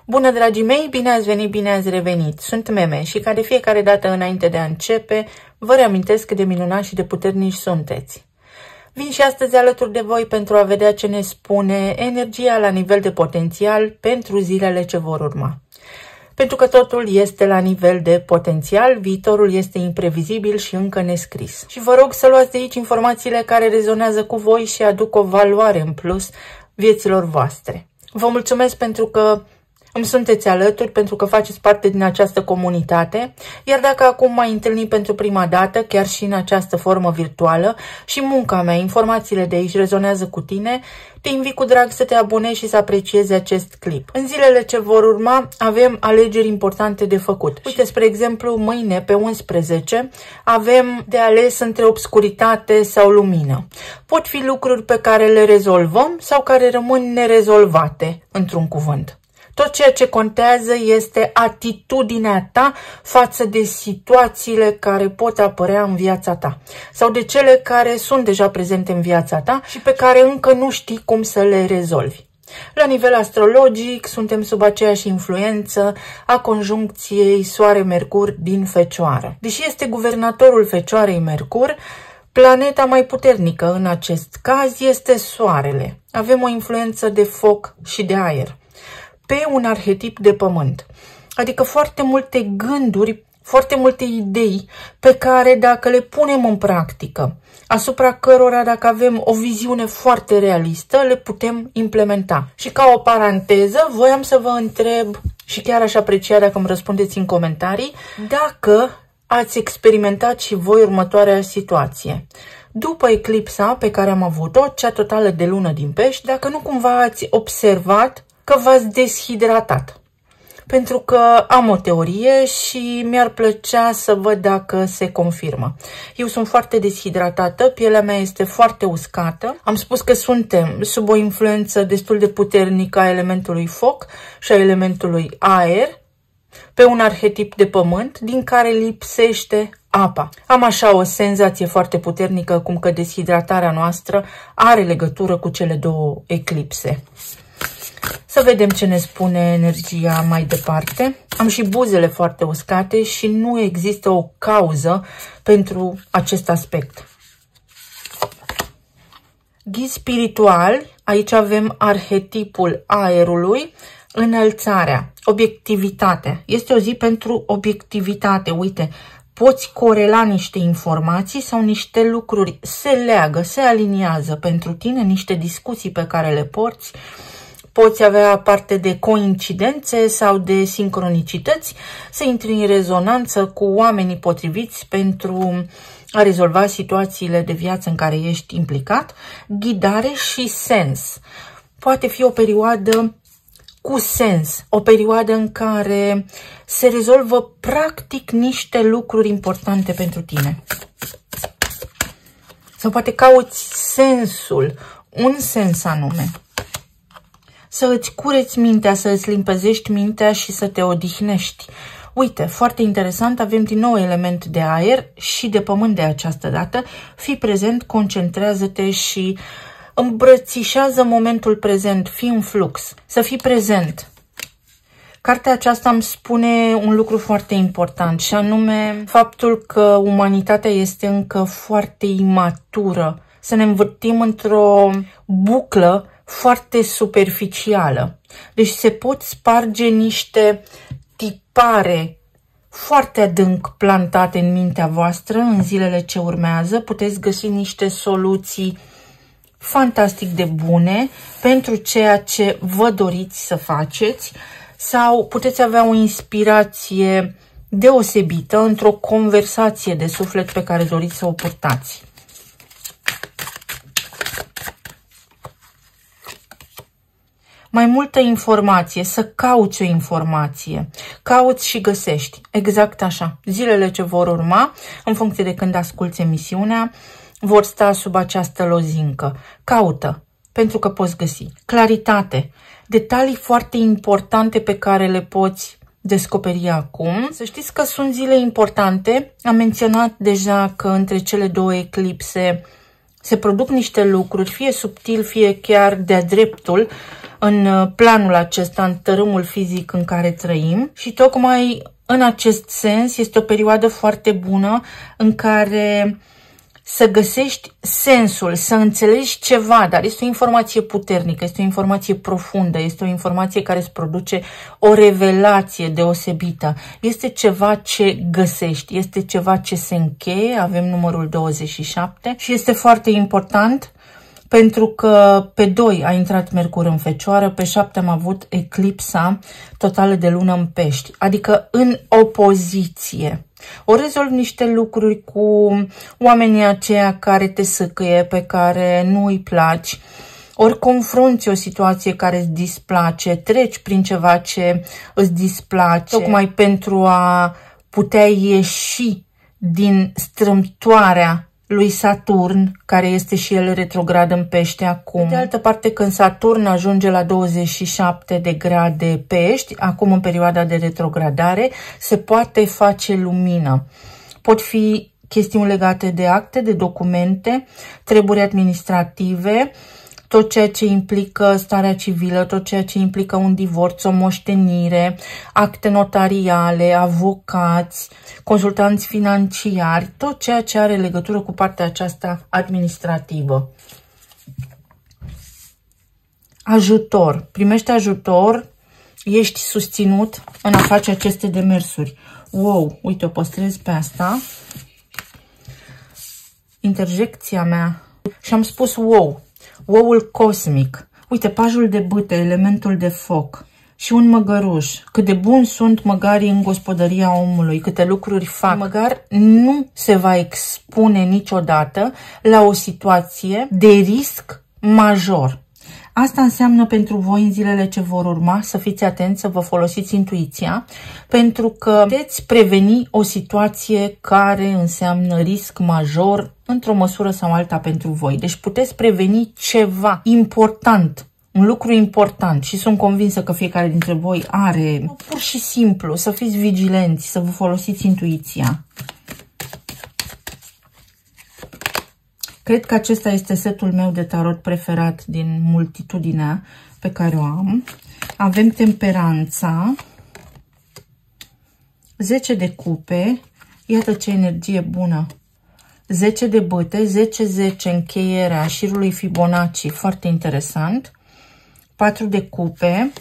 Bună, dragii mei, bine ați venit, bine ați revenit. Sunt Meme și ca de fiecare dată înainte de a începe, vă reamintesc cât de minunați și de puternici sunteți. Vin și astăzi alături de voi pentru a vedea ce ne spune energia la nivel de potențial pentru zilele ce vor urma. Pentru că totul este la nivel de potențial, viitorul este imprevizibil și încă nescris. Și vă rog să luați de aici informațiile care rezonează cu voi și aduc o valoare în plus vieților voastre. Vă mulțumesc pentru că îmi sunteți alături, pentru că faceți parte din această comunitate, iar dacă acum m-ai întâlnit pentru prima dată, chiar și în această formă virtuală, și munca mea, informațiile de aici rezonează cu tine, te invit cu drag să te abonezi și să apreciezi acest clip. În zilele ce vor urma avem alegeri importante de făcut. Uite, spre exemplu, mâine pe 11 avem de ales între obscuritate sau lumină. Pot fi lucruri pe care le rezolvăm sau care rămân nerezolvate, într-un cuvânt. Tot ceea ce contează este atitudinea ta față de situațiile care pot apărea în viața ta sau de cele care sunt deja prezente în viața ta și pe care încă nu știi cum să le rezolvi. La nivel astrologic, suntem sub aceeași influență a conjuncției Soare-Mercur din Fecioară. Deși este guvernatorul Fecioarei Mercur, planeta mai puternică în acest caz este Soarele. Avem o influență de foc și de aer pe un arhetip de pământ. Adică foarte multe gânduri, foarte multe idei pe care dacă le punem în practică, asupra cărora dacă avem o viziune foarte realistă, le putem implementa. Și ca o paranteză, voiam să vă întreb, și chiar aș aprecia dacă îmi răspundeți în comentarii, dacă ați experimentat și voi următoarea situație. După eclipsa pe care am avut-o, cea totală de lună din Pești, dacă nu cumva ați observat că v-ați deshidratat. Pentru că am o teorie și mi-ar plăcea să văd dacă se confirmă. Eu sunt foarte deshidratată, pielea mea este foarte uscată. Am spus că suntem sub o influență destul de puternică a elementului foc și a elementului aer, pe un arhetip de pământ din care lipsește apa. Am așa o senzație foarte puternică cum că deshidratarea noastră are legătură cu cele două eclipse. Să vedem ce ne spune energia mai departe. Am și buzele foarte uscate și nu există o cauză pentru acest aspect. Ghizi spirituali, aici avem arhetipul aerului, înălțarea, obiectivitatea. Este o zi pentru obiectivitate, uite. Poți corela niște informații sau niște lucruri se leagă, se aliniază pentru tine, niște discuții pe care le porți. Poți avea parte de coincidențe sau de sincronicități, să intri în rezonanță cu oamenii potriviți pentru a rezolva situațiile de viață în care ești implicat. Ghidare și sens. Poate fi o perioadă cu sens, o perioadă în care se rezolvă practic niște lucruri importante pentru tine. Sau poate cauți sensul, un sens anume. Să îți cureți mintea, să îți limpezești mintea și să te odihnești. Uite, foarte interesant, avem din nou element de aer și de pământ de această dată. Fii prezent, concentrează-te și îmbrățișează momentul prezent, fii în flux, să fii prezent. Cartea aceasta îmi spune un lucru foarte important și anume faptul că umanitatea este încă foarte imatură, să ne învârtim într-o buclă foarte superficială. Deci se pot sparge niște tipare foarte adânc plantate în mintea voastră în zilele ce urmează. Puteți găsi niște soluții fantastic de bune pentru ceea ce vă doriți să faceți sau puteți avea o inspirație deosebită într-o conversație de suflet pe care doriți să o purtați. Mai multă informație, să cauți o informație, cauți și găsești, exact așa. Zilele ce vor urma, în funcție de când asculți emisiunea, vor sta sub această lozincă. Caută, pentru că poți găsi. Claritate, detalii foarte importante pe care le poți descoperi acum. Să știți că sunt zile importante, am menționat deja că între cele două eclipse se produc niște lucruri, fie subtil, fie chiar de-a dreptul, în planul acesta, în tărâmul fizic în care trăim și tocmai în acest sens este o perioadă foarte bună în care să găsești sensul, să înțelegi ceva, dar este o informație puternică, este o informație profundă, este o informație care îți produce o revelație deosebită. Este ceva ce găsești, este ceva ce se încheie, avem numărul 27 și este foarte important pentru că pe 2 a intrat Mercur în Fecioară, pe 7 am avut eclipsa totală de lună în Pești, adică în opoziție. Ori rezolvi niște lucruri cu oamenii aceia care te săcăie, pe care nu îi placi, ori confrunți o situație care îți displace, treci prin ceva ce îți displace, tocmai pentru a putea ieși din strâmtoarea lui Saturn, care este și el retrograd în Pește acum. De altă parte, când Saturn ajunge la 27 de grade Pești, acum în perioada de retrogradare, se poate face lumină. Pot fi chestiuni legate de acte, de documente, treburi administrative, tot ceea ce implică starea civilă, tot ceea ce implică un divorț, o moștenire, acte notariale, avocați, consultanți financiari, tot ceea ce are legătură cu partea aceasta administrativă. Ajutor. Primești ajutor, ești susținut în a face aceste demersuri. Wow, uite, o păstrez pe asta. Interjecția mea. Și am spus wow. Wow-ul cosmic. Uite, pajul de bâte, elementul de foc. Și un măgăruș. Cât de buni sunt măgarii în gospodăria omului, câte lucruri fac. Măgar nu se va expune niciodată la o situație de risc major. Asta înseamnă pentru voi în zilele ce vor urma să fiți atenți, să vă folosiți intuiția, pentru că puteți preveni o situație care înseamnă risc major într-o măsură sau alta pentru voi. Deci puteți preveni ceva important, un lucru important și sunt convinsă că fiecare dintre voi are. Pur și simplu să fiți vigilenți, să vă folosiți intuiția. Cred că acesta este setul meu de tarot preferat din multitudinea pe care o am. Avem temperanța, 10 de cupe, iată ce energie bună, 10 de bâte, 10-10 încheierea șirului Fibonacci, foarte interesant, 4 de cupe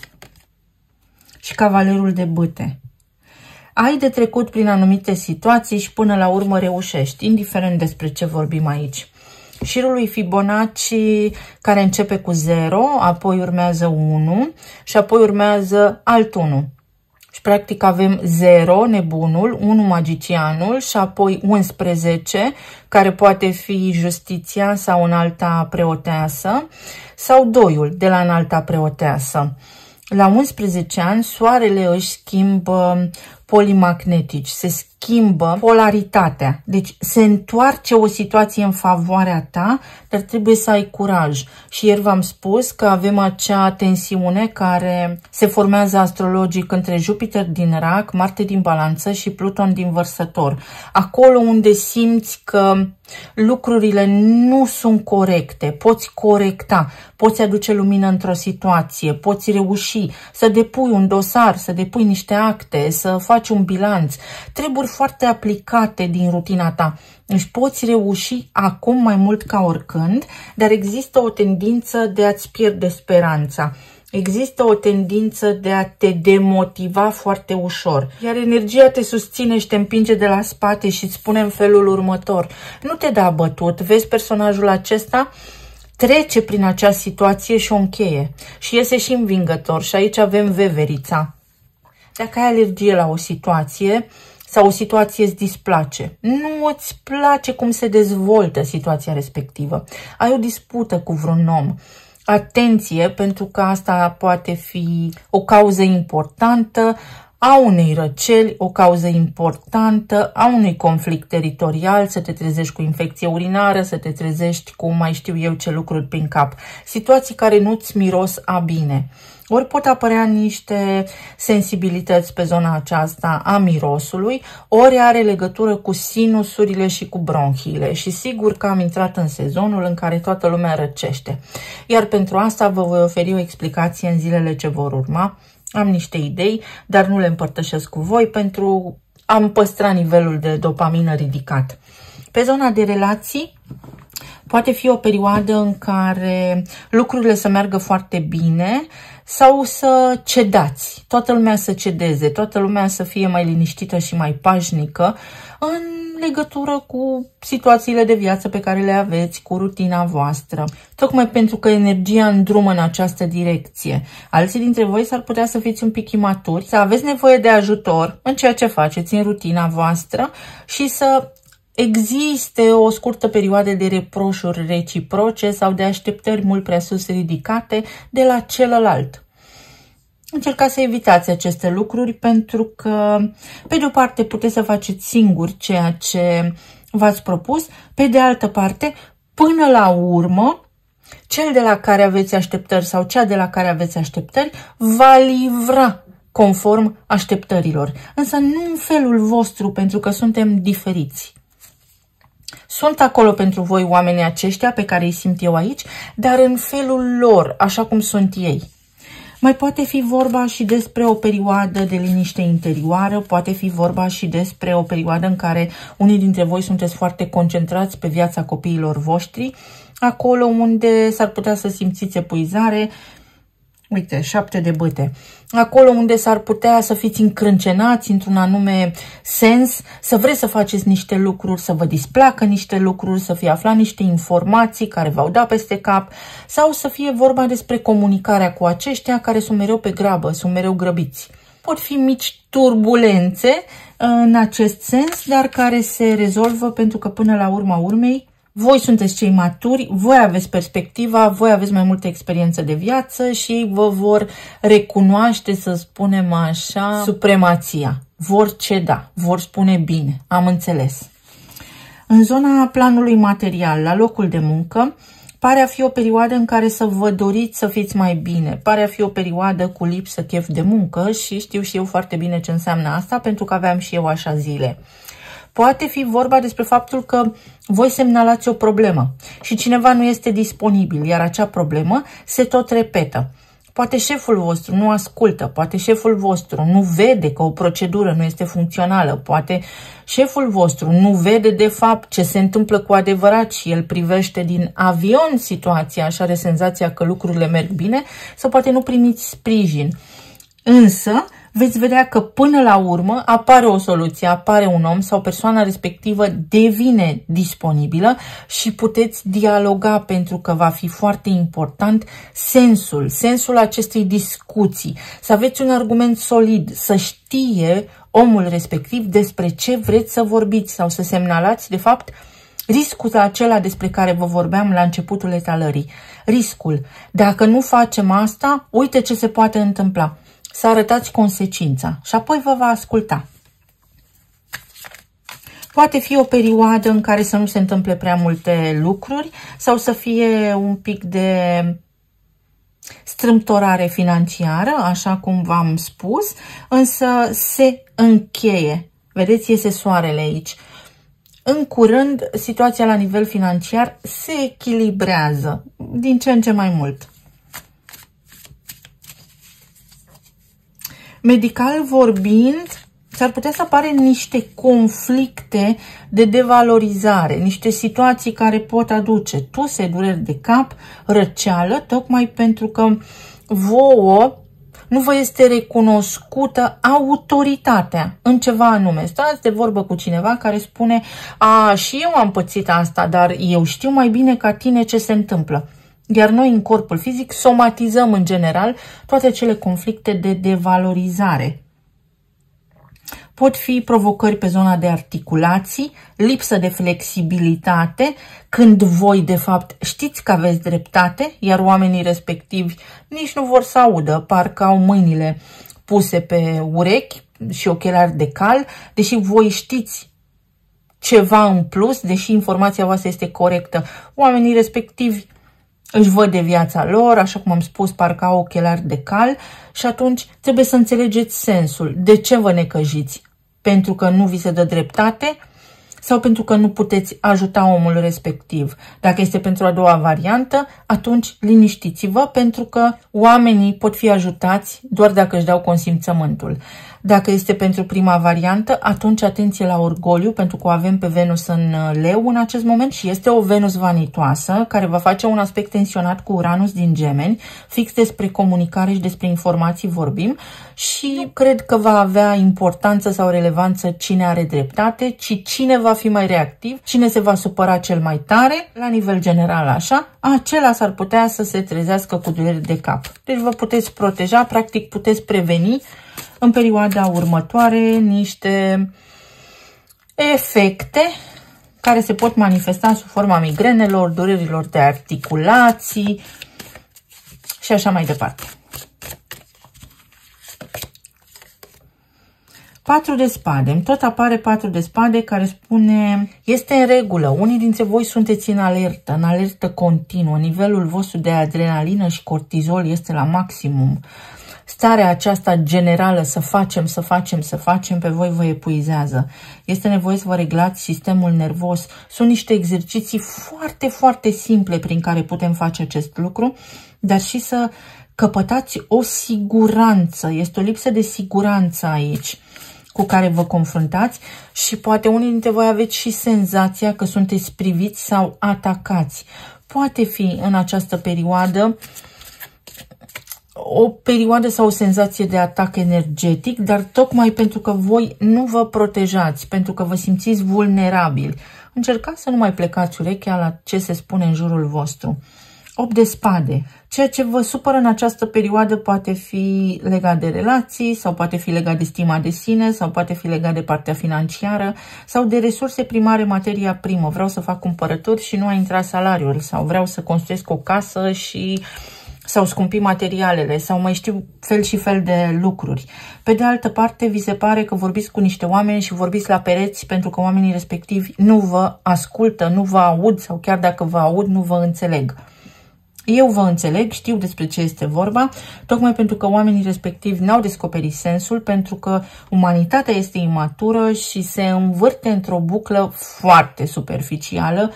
și cavalerul de bâte. Ai de trecut prin anumite situații și până la urmă reușești, indiferent despre ce vorbim aici. Șirul lui Fibonacci care începe cu 0, apoi urmează 1 și apoi urmează alt 1. Și practic avem 0, nebunul, 1, magicianul și apoi 11, care poate fi justiția sau înalta preoteasă, sau 2-ul de la înalta preoteasă. La 11 ani, soarele își schimbă polimagnetici, se schimbă polaritatea. Deci se întoarce o situație în favoarea ta, dar trebuie să ai curaj. Și ieri v-am spus că avem acea tensiune care se formează astrologic între Jupiter din Rac, Marte din Balanță și Pluton din Vărsător. Acolo unde simți că lucrurile nu sunt corecte, poți corecta, poți aduce lumină într-o situație, poți reuși să depui un dosar, să depui niște acte, să faci un bilanț, treburi foarte aplicate din rutina ta. Deci poți reuși acum mai mult ca oricând, dar există o tendință de a-ți pierde speranța. Există o tendință de a te demotiva foarte ușor, iar energia te susține și te împinge de la spate și îți spune în felul următor: nu te da bătut, vezi personajul acesta? Trece prin acea situație și o încheie și iese și învingător. Și aici avem veverița. Dacă ai alergie la o situație sau o situație îți displace, nu îți place cum se dezvoltă situația respectivă, ai o dispută cu vreun om, atenție, pentru că asta poate fi o cauză importantă a unei răceli, o cauză importantă a unui conflict teritorial, să te trezești cu infecție urinară, să te trezești cu mai știu eu ce lucruri prin cap. Situații care nu-ți miros a bine. Ori pot apărea niște sensibilități pe zona aceasta a mirosului, ori are legătură cu sinusurile și cu bronhiile. Și sigur că am intrat în sezonul în care toată lumea răcește. Iar pentru asta vă voi oferi o explicație în zilele ce vor urma. Am niște idei, dar nu le împărtășesc cu voi pentru a păstra nivelul de dopamină ridicat. Pe zona de relații, poate fi o perioadă în care lucrurile să meargă foarte bine sau să cedați. Toată lumea să cedeze, toată lumea să fie mai liniștită și mai pașnică în legătură cu situațiile de viață pe care le aveți, cu rutina voastră. Tocmai pentru că energia îndrumă în această direcție. Alții dintre voi s-ar putea să fiți un pic imaturi, să aveți nevoie de ajutor în ceea ce faceți în rutina voastră și să existe o scurtă perioadă de reproșuri reciproce sau de așteptări mult prea sus ridicate de la celălalt. Încercați să evitați aceste lucruri pentru că, pe de o parte, puteți să faceți singuri ceea ce v-ați propus, pe de altă parte, până la urmă, cel de la care aveți așteptări sau cea de la care aveți așteptări va livra conform așteptărilor, însă nu în felul vostru, pentru că suntem diferiți. Sunt acolo pentru voi oamenii aceștia pe care îi simt eu aici, dar în felul lor, așa cum sunt ei. Mai poate fi vorba și despre o perioadă de liniște interioară, poate fi vorba și despre o perioadă în care unii dintre voi sunteți foarte concentrați pe viața copiilor voștri, acolo unde s-ar putea să simțiți epuizare. Uite, 7 de bâte. Acolo unde s-ar putea să fiți încrâncenați într-un anume sens, să vreți să faceți niște lucruri, să vă displacă niște lucruri, să fie aflat niște informații care v-au dat peste cap, sau să fie vorba despre comunicarea cu aceștia care sunt mereu pe grabă, sunt mereu grăbiți. Pot fi mici turbulențe în acest sens, dar care se rezolvă pentru că până la urma urmei voi sunteți cei maturi, voi aveți perspectiva, voi aveți mai multă experiență de viață și ei vă vor recunoaște, să spunem așa, supremația. Vor ceda, vor spune bine, am înțeles. În zona planului material, la locul de muncă, pare a fi o perioadă în care să vă doriți să fiți mai bine. Pare a fi o perioadă cu lipsă chef de muncă și știu și eu foarte bine ce înseamnă asta, pentru că aveam și eu așa zile. Poate fi vorba despre faptul că voi semnalați o problemă și cineva nu este disponibil, iar acea problemă se tot repetă. Poate șeful vostru nu ascultă, poate șeful vostru nu vede că o procedură nu este funcțională, poate șeful vostru nu vede de fapt ce se întâmplă cu adevărat și el privește din avion situația și are senzația că lucrurile merg bine, sau poate nu primiți sprijin. Însă veți vedea că până la urmă apare o soluție, apare un om sau persoana respectivă devine disponibilă și puteți dialoga, pentru că va fi foarte important sensul acestei discuții. Să aveți un argument solid, să știe omul respectiv despre ce vreți să vorbiți sau să semnalați de fapt riscul acela despre care vă vorbeam la începutul etalării. Riscul. Dacă nu facem asta, uite ce se poate întâmpla. Să arătați consecința și apoi vă va asculta. Poate fi o perioadă în care să nu se întâmple prea multe lucruri sau să fie un pic de strâmtorare financiară, așa cum v-am spus, însă se încheie. Vedeți, iese soarele aici. În curând, situația la nivel financiar se echilibrează din ce în ce mai mult. Medical vorbind, s-ar putea să apare niște conflicte de devalorizare, niște situații care pot aduce tuse, dureri de cap, răceală, tocmai pentru că vouă nu vă este recunoscută autoritatea în ceva anume. Stați de vorbă cu cineva care spune: a, și eu am pățit asta, dar eu știu mai bine ca tine ce se întâmplă. Iar noi în corpul fizic somatizăm în general toate cele conflicte de devalorizare. Pot fi provocări pe zona de articulații, lipsă de flexibilitate, când voi de fapt știți că aveți dreptate, iar oamenii respectivi nici nu vor să audă, parcă au mâinile puse pe urechi și ochelari de cal, deși voi știți ceva în plus, deși informația voastră este corectă. Oamenii respectivi își văd de viața lor, așa cum am spus, parcă au ochelari de cal și atunci trebuie să înțelegeți sensul. De ce vă necăjiți? Pentru că nu vi se dă dreptate sau pentru că nu puteți ajuta omul respectiv? Dacă este pentru a doua variantă, atunci liniștiți-vă, pentru că oamenii pot fi ajutați doar dacă își dau consimțământul. Dacă este pentru prima variantă, atunci atenție la orgoliu, pentru că o avem pe Venus în Leu în acest moment și este o Venus vanitoasă care va face un aspect tensionat cu Uranus din Gemeni, fix despre comunicare și despre informații vorbim și nu cred că va avea importanță sau relevanță cine are dreptate, ci cine va fi mai reactiv, cine se va supăra cel mai tare, la nivel general așa, acela s-ar putea să se trezească cu dureri de cap. Deci vă puteți proteja, practic puteți preveni în perioada următoare niște efecte care se pot manifesta sub forma migrenelor, durerilor de articulații și așa mai departe. 4 de spade. Tot apare 4 de spade care spune este în regulă. Unii dintre voi sunteți în alertă continuă. Nivelul vostru de adrenalină și cortizol este la maximum. Starea aceasta generală să facem, pe voi vă epuizează. Este nevoie să vă reglați sistemul nervos. Sunt niște exerciții foarte, foarte simple prin care putem face acest lucru, dar și să căpătați o siguranță. Este o lipsă de siguranță aici cu care vă confruntați și poate unii dintre voi aveți și senzația că sunteți priviți sau atacați. Poate fi în această perioadă o perioadă sau o senzație de atac energetic, dar tocmai pentru că voi nu vă protejați, pentru că vă simțiți vulnerabili. Încercați să nu mai plecați urechea la ce se spune în jurul vostru. 8 de spade. Ceea ce vă supără în această perioadă poate fi legat de relații sau poate fi legat de stima de sine sau poate fi legat de partea financiară sau de resurse primare, materia primă. Vreau să fac cumpărături și nu a intrat salariul sau vreau să construiesc o casă și sau scumpi materialele sau mai știu fel și fel de lucruri. Pe de altă parte, vi se pare că vorbiți cu niște oameni și vorbiți la pereți pentru că oamenii respectivi nu vă ascultă, nu vă aud sau chiar dacă vă aud, nu vă înțeleg. Eu vă înțeleg, știu despre ce este vorba, tocmai pentru că oamenii respectivi n-au descoperit sensul, pentru că umanitatea este imatură și se învârte într-o buclă foarte superficială,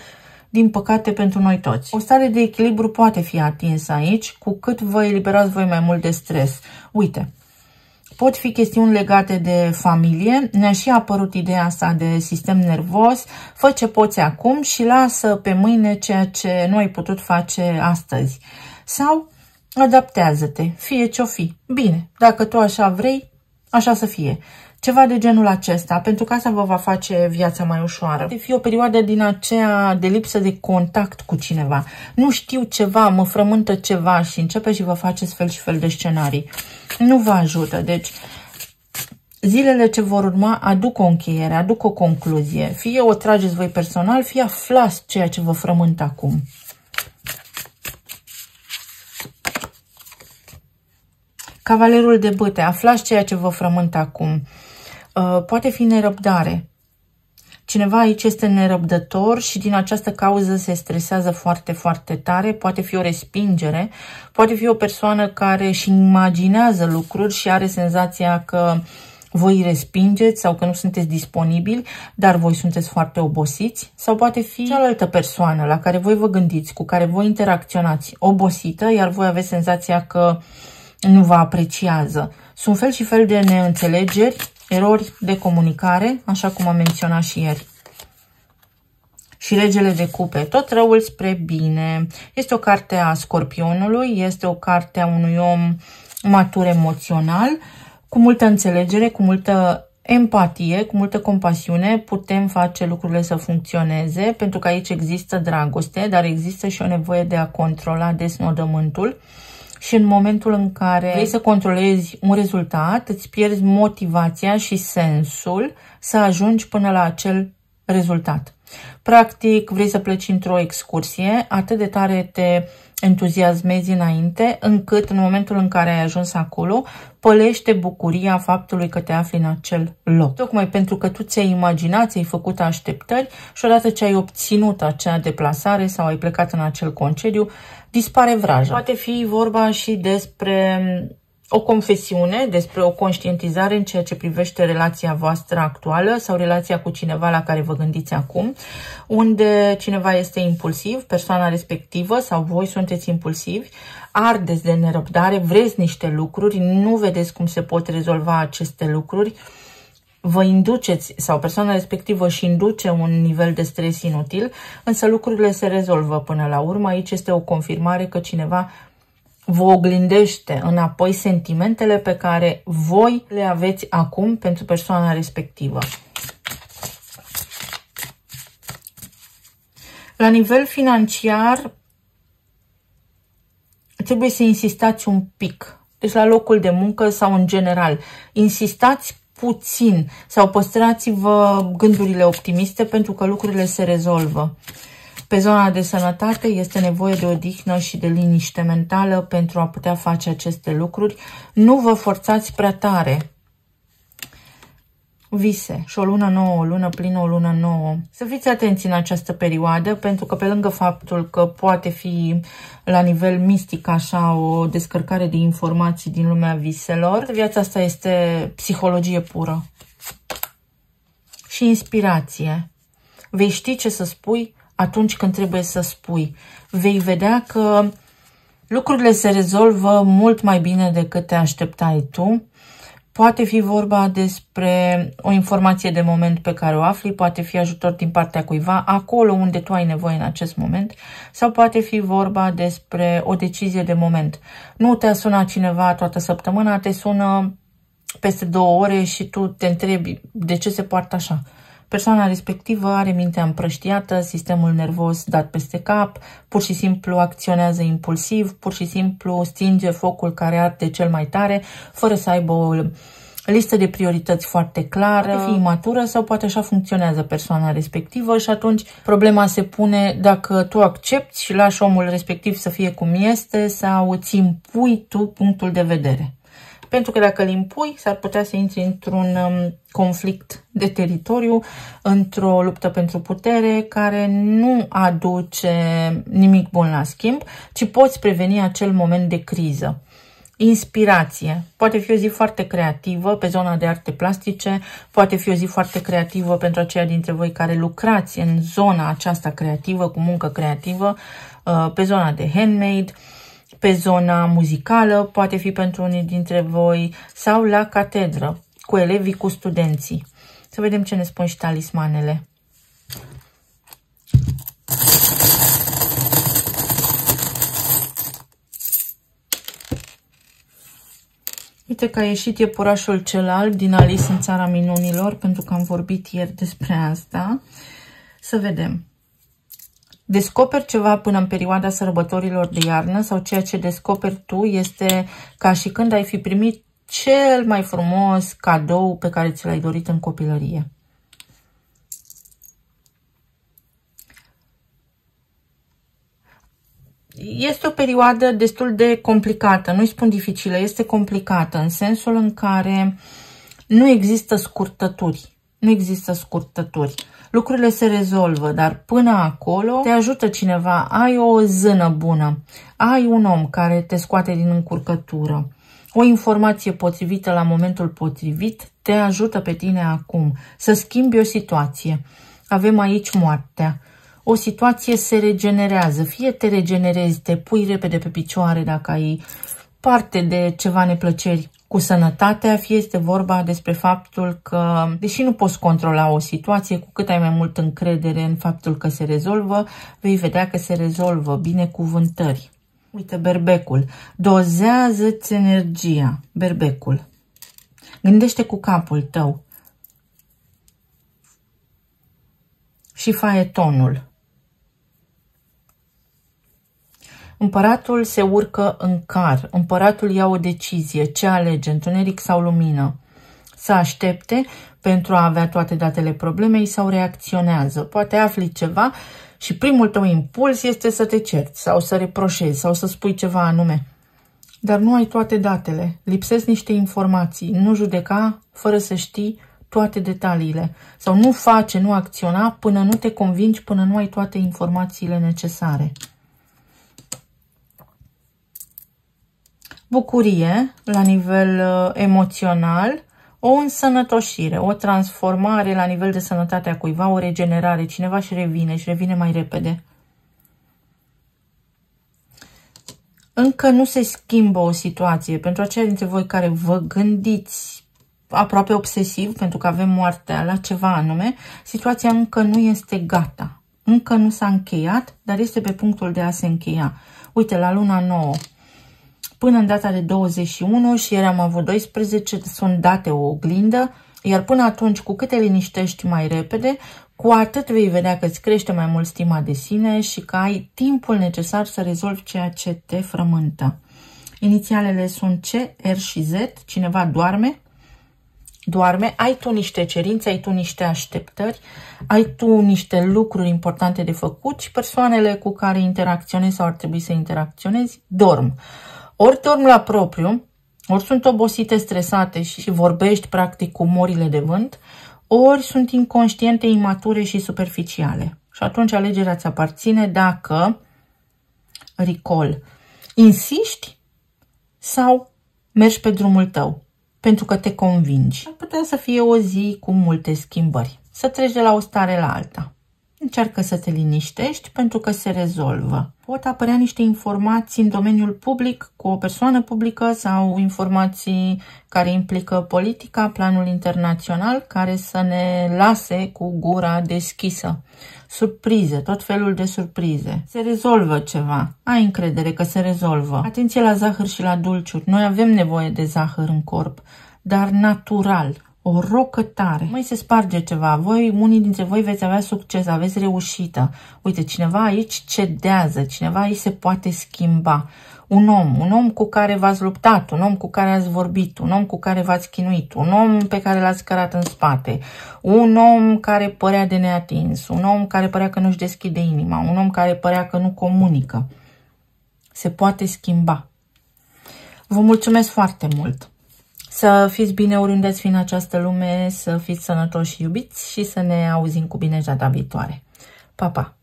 din păcate pentru noi toți. O stare de echilibru poate fi atinsă aici, cu cât vă eliberați voi mai mult de stres. Uite, pot fi chestiuni legate de familie, ne-a și apărut ideea asta de sistem nervos, fă ce poți acum și lasă pe mâine ceea ce nu ai putut face astăzi. Sau adaptează-te, fie ce-o fi. Bine, dacă tu așa vrei, așa să fie. Ceva de genul acesta, pentru că asta vă va face viața mai ușoară. Poate fi o perioadă din aceea de lipsă de contact cu cineva. Nu știu ceva, mă frământă ceva și începe și vă faceți fel și fel de scenarii. Nu vă ajută. Deci, zilele ce vor urma aduc o încheiere, aduc o concluzie. Fie o trageți voi personal, fie aflați ceea ce vă frământă acum. Cavalerul de bâte, aflați ceea ce vă frământă acum. Poate fi nerăbdare. Cineva aici este nerăbdător și din această cauză se stresează foarte, foarte tare. Poate fi o respingere, poate fi o persoană care își imaginează lucruri și are senzația că voi îi respingeți sau că nu sunteți disponibili, dar voi sunteți foarte obosiți. Sau poate fi cealaltă persoană la care voi vă gândiți, cu care voi interacționați, obosită, iar voi aveți senzația că nu vă apreciază. Sunt fel și fel de neînțelegeri, erori de comunicare, așa cum am menționat și ieri. Și regele de cupe, tot răul spre bine. Este o carte a Scorpionului, este o carte a unui om matur emoțional, cu multă înțelegere, cu multă empatie, cu multă compasiune, putem face lucrurile să funcționeze, pentru că aici există dragoste, dar există și o nevoie de a controla desnodământul. Și în momentul în care vrei să controlezi un rezultat, îți pierzi motivația și sensul să ajungi până la acel rezultat. Practic, vrei să pleci într-o excursie, atât de tare te entuziasmezi înainte, încât în momentul în care ai ajuns acolo, pălește bucuria faptului că te afli în acel loc. Tocmai pentru că tu ți-ai imaginat, ți-ai făcut așteptări și odată ce ai obținut acea deplasare sau ai plecat în acel concediu, dispare vraja. Poate fi vorba și despre o confesiune, despre o conștientizare în ceea ce privește relația voastră actuală sau relația cu cineva la care vă gândiți acum, unde cineva este impulsiv, persoana respectivă sau voi sunteți impulsivi, ardeți de nerăbdare, vreți niște lucruri, nu vedeți cum se pot rezolva aceste lucruri, vă induceți sau persoana respectivă își induce un nivel de stres inutil, însă lucrurile se rezolvă până la urmă. Aici este o confirmare că cineva vă oglindește înapoi sentimentele pe care voi le aveți acum pentru persoana respectivă. La nivel financiar, trebuie să insistați un pic. Deci la locul de muncă sau în general, insistați puțin sau păstrați-vă gândurile optimiste pentru că lucrurile se rezolvă. Pe zona de sănătate este nevoie de odihnă și de liniște mentală pentru a putea face aceste lucruri. Nu vă forțați prea tare. Vise și o lună nouă, o lună plină, o lună nouă. Să fiți atenți în această perioadă, pentru că pe lângă faptul că poate fi la nivel mistic așa o descărcare de informații din lumea viselor, viața asta este psihologie pură și inspirație. Vei ști ce să spui atunci când trebuie să spui. Vei vedea că lucrurile se rezolvă mult mai bine decât te așteptai tu. Poate fi vorba despre o informație de moment pe care o afli, poate fi ajutor din partea cuiva, acolo unde tu ai nevoie în acest moment, sau poate fi vorba despre o decizie de moment. Nu te-a sunat cineva toată săptămâna, te sună peste 2 ore și tu te întrebi de ce se poartă așa. Persoana respectivă are mintea împrăștiată, sistemul nervos dat peste cap, pur și simplu acționează impulsiv, pur și simplu stinge focul care arde cel mai tare, fără să aibă o listă de priorități foarte clară, poate fi imatură sau poate așa funcționează persoana respectivă și atunci problema se pune dacă tu accepti și lași omul respectiv să fie cum este sau îți impui tu punctul de vedere. Pentru că dacă îl impui, s-ar putea să intri într-un conflict de teritoriu, într-o luptă pentru putere, care nu aduce nimic bun la schimb, ci poți preveni acel moment de criză. Inspirație. Poate fi o zi foarte creativă pe zona de arte plastice, poate fi o zi foarte creativă pentru aceia dintre voi care lucrați în zona aceasta creativă, cu muncă creativă, pe zona de handmade, pe zona muzicală, poate fi pentru unii dintre voi, sau la catedră, cu elevii, cu studenții. Să vedem ce ne spun și talismanele. Uite că a ieșit iepurașul cel alb din Alice în Țara Minunilor, pentru că am vorbit ieri despre asta. Să vedem. Descoperi ceva până în perioada sărbătorilor de iarnă sau ceea ce descoperi tu este ca și când ai fi primit cel mai frumos cadou pe care ți l-ai dorit în copilărie. Este o perioadă destul de complicată, nu-i spun dificilă, este complicată în sensul în care nu există scurtături. Nu există scurtături. Lucrurile se rezolvă, dar până acolo te ajută cineva, ai o zână bună, ai un om care te scoate din încurcătură. O informație potrivită la momentul potrivit te ajută pe tine acum să schimbi o situație. Avem aici moartea. O situație se regenerează, fie te regenerezi, te pui repede pe picioare dacă ai parte de ceva neplăceri cu sănătatea, fie este vorba despre faptul că, deși nu poți controla o situație, cu cât ai mai mult încredere în faptul că se rezolvă, vei vedea că se rezolvă. Binecuvântări. Uite, berbecul. Dozează-ți energia. Berbecul. Gândește cu capul tău. Și faetonul. Împăratul se urcă în car. Împăratul ia o decizie. Ce alege? Întuneric sau lumină? să aștepte pentru a avea toate datele problemei sau reacționează. Poate afli ceva și primul tău impuls este să te cerți sau să reproșezi sau să spui ceva anume. Dar nu ai toate datele, lipsesc niște informații, nu judeca fără să știi toate detaliile. Sau nu face, nu acționa până nu te convingi, până nu ai toate informațiile necesare. Bucurie la nivel emoțional, o însănătoșire, o transformare la nivel de sănătate a cuiva, o regenerare, cineva și revine mai repede. Încă nu se schimbă o situație. Pentru aceia dintre voi care vă gândiți aproape obsesiv, pentru că avem moartea la ceva anume, situația încă nu este gata. Încă nu s-a încheiat, dar este pe punctul de a se încheia. Uite, la luna 9, până în data de 21 și ieri am avut 12, sunt date o oglindă, iar până atunci, cu cât te liniștești mai repede, cu atât vei vedea că îți crește mai mult stima de sine și că ai timpul necesar să rezolvi ceea ce te frământă. Inițialele sunt C, R și Z. Cineva doarme. Ai tu niște cerințe, ai tu niște așteptări, ai tu niște lucruri importante de făcut și persoanele cu care interacționezi sau ar trebui să interacționezi dorm. Ori dorm la propriu, ori sunt obosite, stresate și vorbești practic cu morile de vânt, ori sunt inconștiente, imature și superficiale. Și atunci alegerea ți aparține dacă, recall, insiști sau mergi pe drumul tău, pentru că te convingi. Ar putea să fie o zi cu multe schimbări, să treci de la o stare la alta. Încearcă să te liniștești pentru că se rezolvă. Pot apărea niște informații în domeniul public cu o persoană publică sau informații care implică politica, planul internațional, care să ne lase cu gura deschisă. Surprize, tot felul de surprize. Se rezolvă ceva. Ai încredere că se rezolvă. Atenție la zahăr și la dulciuri. Noi avem nevoie de zahăr în corp, dar natural. O rocătare. Mai se sparge ceva. Unii dintre voi veți avea succes, aveți reușită. Uite, cineva aici cedează, cineva aici se poate schimba. Un om cu care v-ați luptat, un om cu care ați vorbit, un om cu care v-ați chinuit, un om pe care l-ați cărat în spate, un om care părea de neatins, un om care părea că nu-și deschide inima, un om care părea că nu comunică. Se poate schimba. Vă mulțumesc foarte mult! Să fiți bine oriunde ați fi în această lume, să fiți sănătoși și iubiți și să ne auzim cu bine data viitoare. Pa, pa!